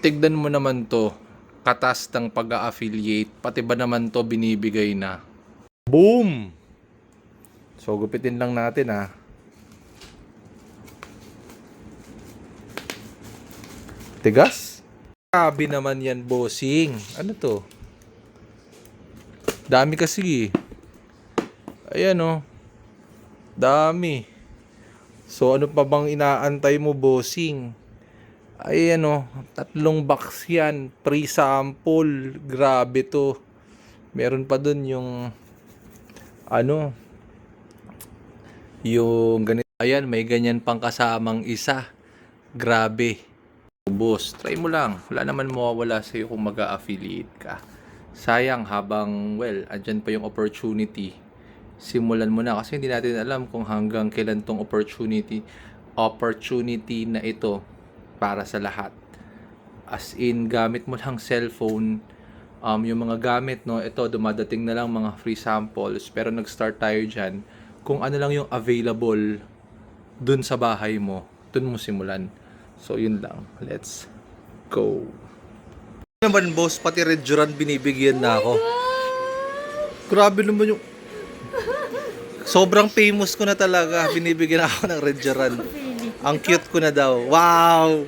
Tignan mo naman to. Katas ng pag-a-affiliate. Pati ba naman to binibigay na? Boom! So, gupitin lang natin ha. Tigas? Grabe naman yan, bossing. Ano to? Dami kasi. Ayan oh. Dami. So, ano pa bang inaantay mo, bossing? Ayan oh. 3 box yan. Pre-sample. Grabe to. Meron pa dun yung ano, yung ganito. Ayan, may ganyan pang kasamang isa. Grabe. Boss, try mo lang. Wala naman mawawala sa'yo kung mag-a-affiliate ka. Sayang habang, well, andyan pa yung opportunity. Simulan mo na kasi hindi natin alam kung hanggang kailan tong opportunity na ito para sa lahat. As in, gamit mo lang cellphone. Yung mga gamit, no, ito, dumadating na lang mga free samples. Pero nag-start tayo dyan. Kung ano lang yung available dun sa bahay mo, dun mo simulan. So, yun lang. Let's go. Naman, boss, pati Red Duran binibigyan na ako. Grabe naman yung... Sobrang famous ko na talaga. Binibigyan ako ng Red Duran. Ang cute ko na daw. Wow!